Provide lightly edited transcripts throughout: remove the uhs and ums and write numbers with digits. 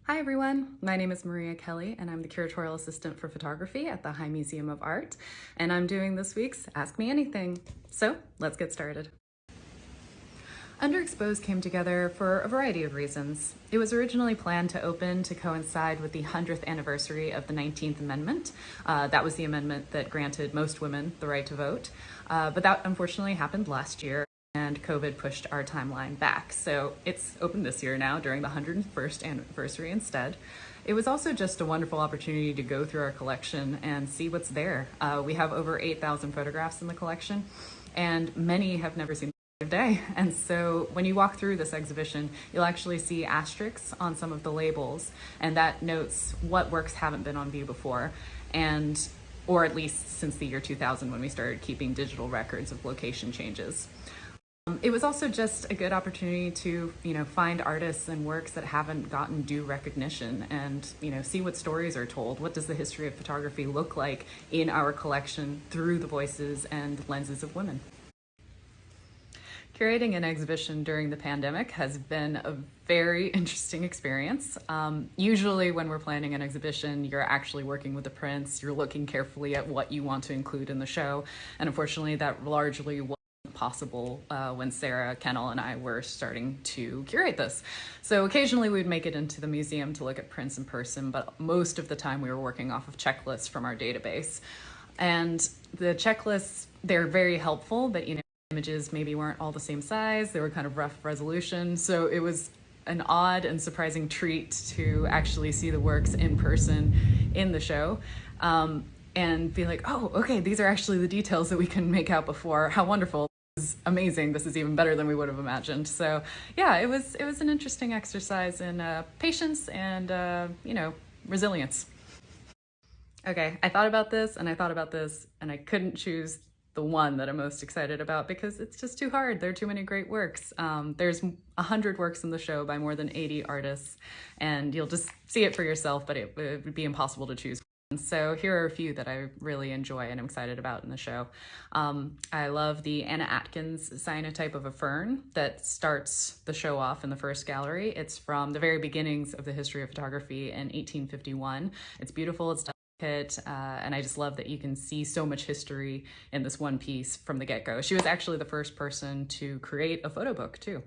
Hi everyone, my name is Maria Kelly and I'm the Curatorial Assistant for Photography at the High Museum of Art, and I'm doing this week's Ask Me Anything. So let's get started. Underexposed came together for a variety of reasons. It was originally planned to open to coincide with the 100th anniversary of the 19th Amendment. That was the amendment that granted most women the right to vote, but that unfortunately happened last year. And COVID pushed our timeline back. So it's open this year now during the 101st anniversary instead. It was also just a wonderful opportunity to go through our collection and see what's there. We have over 8,000 photographs in the collection, and many have never seen the light of day. And so when you walk through this exhibition, you'll actually see asterisks on some of the labels, and that notes what works haven't been on view before, or at least since the year 2000 when we started keeping digital records of location changes. It was also just a good opportunity to, find artists and works that haven't gotten due recognition and, see what stories are told. What does the history of photography look like in our collection through the voices and lenses of women? Curating an exhibition during the pandemic has been a very interesting experience. Usually when we're planning an exhibition, you're actually working with the prints, you're looking carefully at what you want to include in the show, and unfortunately that largely wasn't possible when Sarah Kennel and I were starting to curate this. So occasionally we'd make it into the museum to look at prints in person, but most of the time we were working off of checklists from our database. And the checklists, they're very helpful, but images maybe weren't all the same size, they were kind of rough resolution, so it was an odd and surprising treat to actually see the works in person in the show. And be like, oh, okay, these are actually the details that we can make out before. How wonderful. This is amazing. This is even better than we would have imagined. So yeah, it was an interesting exercise in patience and, resilience. Okay, I thought about this and I thought about this and I couldn't choose the one that I'm most excited about because it's just too hard. There are too many great works. There's 100 works in the show by more than 80 artists, and you'll just see it for yourself, but it would be impossible to choose. So here are a few that I really enjoy and I'm excited about in the show. I love the Anna Atkins cyanotype of a fern that starts the show off in the first gallery. It's from the very beginnings of the history of photography in 1851. It's beautiful, it's delicate, and I just love that you can see so much history in this one piece from the get-go. She was actually the first person to create a photo book too.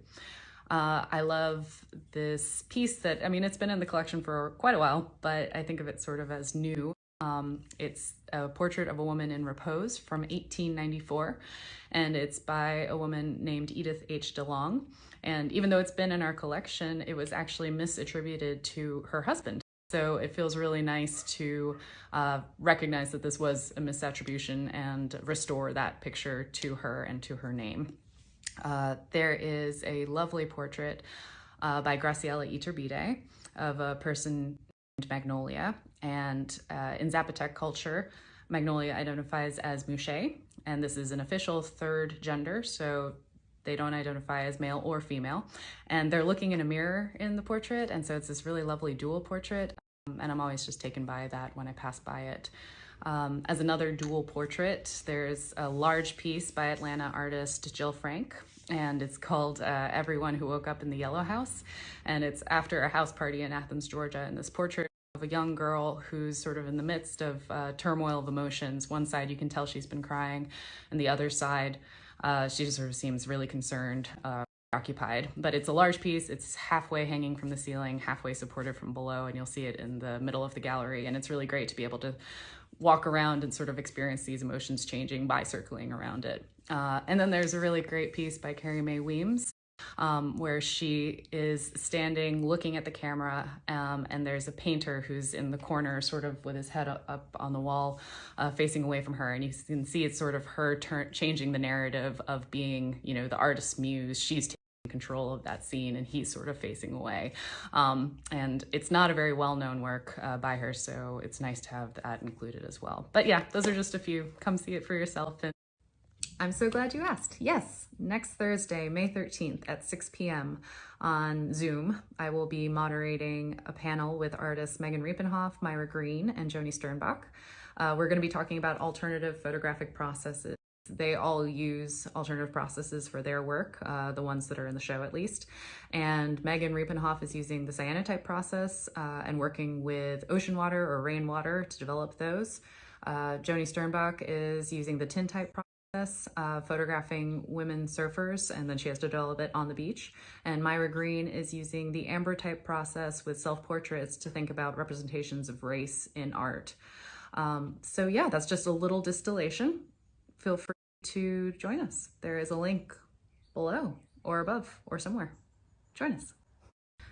I love this piece that, it's been in the collection for quite a while, but I think of it sort of as new. It's a portrait of a woman in repose from 1894, and it's by a woman named Edith H. DeLong. And even though it's been in our collection, it was actually misattributed to her husband. So it feels really nice to recognize that this was a misattribution and restore that picture to her and to her name. There is a lovely portrait by Graciela Iturbide of a person named Magnolia. And in Zapotec culture, Magnolia identifies as Muxe, and this is an official third gender, so they don't identify as male or female. And they're looking in a mirror in the portrait, and so it's this really lovely dual portrait, and I'm always just taken by that when I pass by it. As another dual portrait, there's a large piece by Atlanta artist Jill Frank, and it's called Everyone Who Woke Up in the Yellow House. And it's after a house party in Athens, Georgia, and this portrait of a young girl who's sort of in the midst of turmoil of emotions. One side you can tell she's been crying, and the other side she just sort of seems really concerned, occupied. But it's a large piece, it's halfway hanging from the ceiling, halfway supported from below, and you'll see it in the middle of the gallery, and it's really great to be able to walk around and sort of experience these emotions changing by circling around it. And then there's a really great piece by Carrie Mae Weems, where she is standing looking at the camera, and there's a painter who's in the corner sort of with his head up on the wall facing away from her, and you can see it's sort of her changing the narrative of being, the artist's muse. She's taking control of that scene and he's sort of facing away, and it's not a very well-known work by her, so it's nice to have that included as well. But yeah, those are just a few. Come see it for yourself. And I'm so glad you asked. Yes, next Thursday, May 13th at 6 p.m. on Zoom, I will be moderating a panel with artists Megan Riepenhoff, Myra Green, and Joni Sternbach. We're going to be talking about alternative photographic processes They all use alternative processes for their work, the ones that are in the show at least. And Megan Riepenhoff is using the cyanotype process and working with ocean water or rainwater to develop those. Joni Sternbach is using the tintype process, photographing women surfers, and then she has to develop it on the beach. And Myra Green is using the ambrotype process with self-portraits to think about representations of race in art. So yeah, that's just a little distillation. Feel free to join us. There is a link below or above or somewhere. Join us.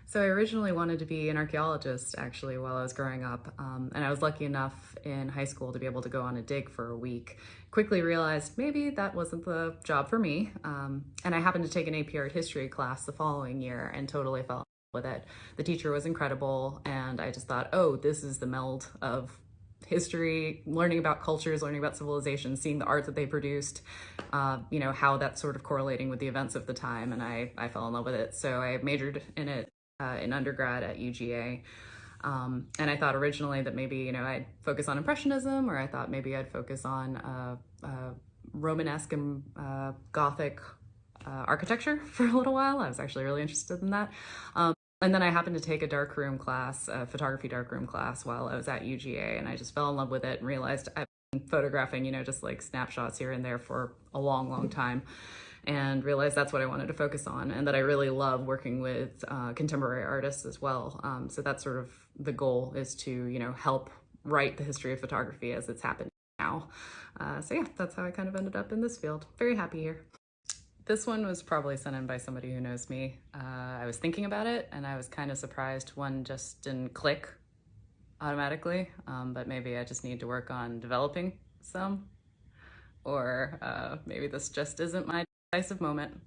So I originally wanted to be an archaeologist actually while I was growing up, and I was lucky enough in high school to be able to go on a dig for a week. Quickly realized maybe that wasn't the job for me, and I happened to take an AP Art History class the following year and totally fell in love with it. The teacher was incredible, and I just thought, oh, this is the meld of history, learning about cultures, learning about civilizations, seeing the art that they produced, you know, how that's sort of correlating with the events of the time, and I fell in love with it. So I majored in it in undergrad at UGA. And I thought originally that maybe, you know, I'd focus on Impressionism, or I thought maybe I'd focus on Romanesque and Gothic architecture for a little while. I was actually really interested in that. And then I happened to take a darkroom class, a photography darkroom class while I was at UGA, and I just fell in love with it and realized I've been photographing, you know, just like snapshots here and there for a long, long time, and realized that's what I wanted to focus on, and that I really love working with contemporary artists as well. So that's sort of the goal, is to, you know, help write the history of photography as it's happening now. So yeah, that's how I kind of ended up in this field. Very happy here. This one was probably sent in by somebody who knows me. I was thinking about it and I was kind of surprised one just didn't click automatically, but maybe I just need to work on developing some, or maybe this just isn't my decisive moment.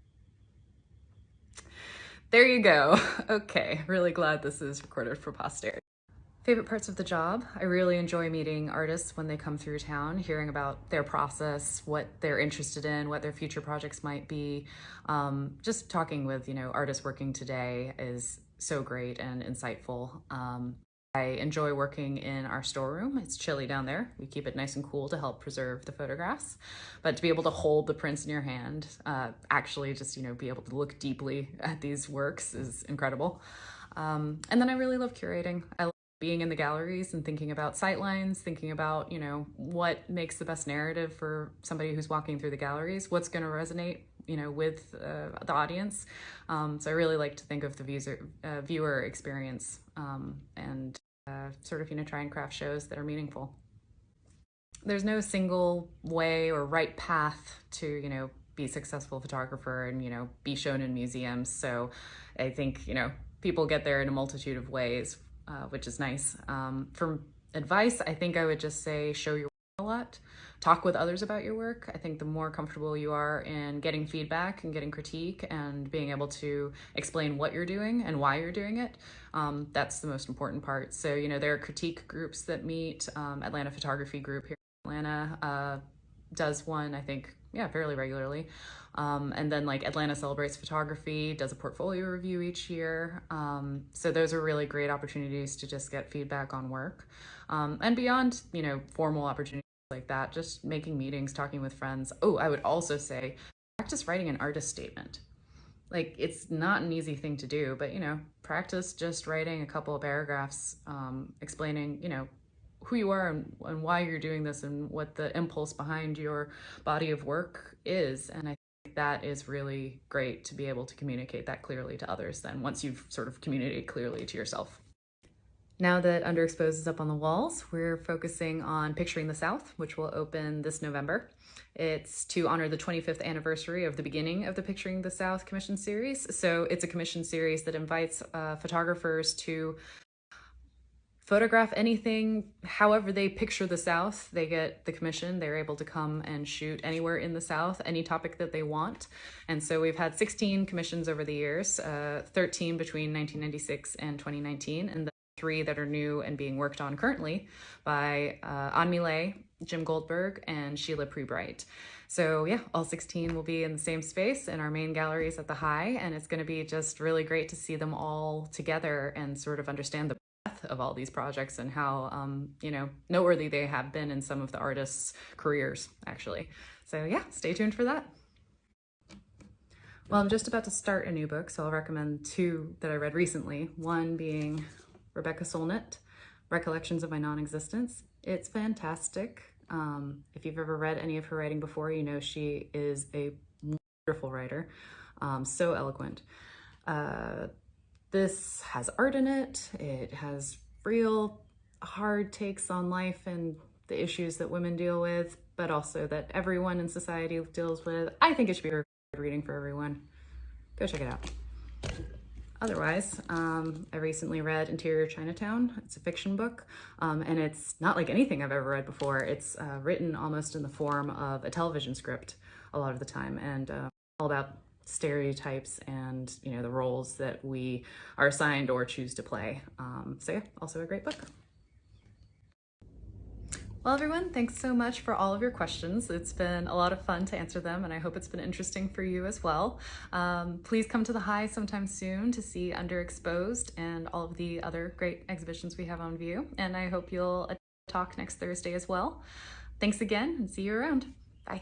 There you go. Okay, really glad this is recorded for posterity. Favorite parts of the job? I really enjoy meeting artists when they come through town, hearing about their process, what they're interested in, what their future projects might be. Just talking with, you know, artists working today is so great and insightful. I enjoy working in our storeroom. It's chilly down there. We keep it nice and cool to help preserve the photographs. But to be able to hold the prints in your hand, actually just, you know, be able to look deeply at these works is incredible. And then I really love curating. I love being in the galleries and thinking about sightlines, thinking about, you know, what makes the best narrative for somebody who's walking through the galleries, what's going to resonate, you know, with the audience. So I really like to think of the viewer experience and sort of, you know, try and craft shows that are meaningful. There's no single way or right path to, you know, be a successful photographer and, you know, be shown in museums. So I think, you know, people get there in a multitude of ways, which is nice. For advice, I think I would just say show your work a lot. Talk with others about your work. I think the more comfortable you are in getting feedback and getting critique and being able to explain what you're doing and why you're doing it, that's the most important part. So, you know, there are critique groups that meet. Atlanta Photography Group here in Atlanta does one, I think, yeah, fairly regularly. And then like Atlanta Celebrates Photography does a portfolio review each year. So those are really great opportunities to just get feedback on work. And beyond, you know, formal opportunities like that, just making meetings, talking with friends. Oh, I would also say practice writing an artist statement. Like, it's not an easy thing to do, but, you know, practice just writing a couple of paragraphs, explaining, you know, who you are and why you're doing this and what the impulse behind your body of work is. And I think that is really great to be able to communicate that clearly to others then, once you've sort of communicated clearly to yourself. Now that Underexposed is up on the walls, we're focusing on Picturing the South, which will open this November. It's to honor the 25th anniversary of the beginning of the Picturing the South commission series. So it's a commission series that invites photographers to photograph anything, however they picture the South. They get the commission. They're able to come and shoot anywhere in the South, any topic that they want. And so we've had 16 commissions over the years, 13 between 1996 and 2019, and the 3 that are new and being worked on currently by An Millet, Jim Goldberg, and Sheila Prebright. So yeah, all 16 will be in the same space in our main galleries at the High, and it's going to be just really great to see them all together and sort of understand the breadth breadth of all these projects and how, you know, noteworthy they have been in some of the artists' careers, actually. So yeah, stay tuned for that. Well, I'm just about to start a new book, so I'll recommend two that I read recently. One being Rebecca Solnit, Recollections of My Non-Existence. It's fantastic. If you've ever read any of her writing before, you know she is a wonderful writer, so eloquent. This has art in it. It has real hard takes on life and the issues that women deal with, but also that everyone in society deals with. I think it should be a reading for everyone. Go check it out. Otherwise, I recently read Interior Chinatown. It's a fiction book, and it's not like anything I've ever read before. It's written almost in the form of a television script a lot of the time, and all about stereotypes and, you know, the roles that we are assigned or choose to play. So yeah, also a great book. Well, everyone, thanks so much for all of your questions. It's been a lot of fun to answer them, and I hope it's been interesting for you as well. Please come to the High sometime soon to see Underexposed and all of the other great exhibitions we have on view, and I hope you'll talk next Thursday as well. Thanks again, and see you around.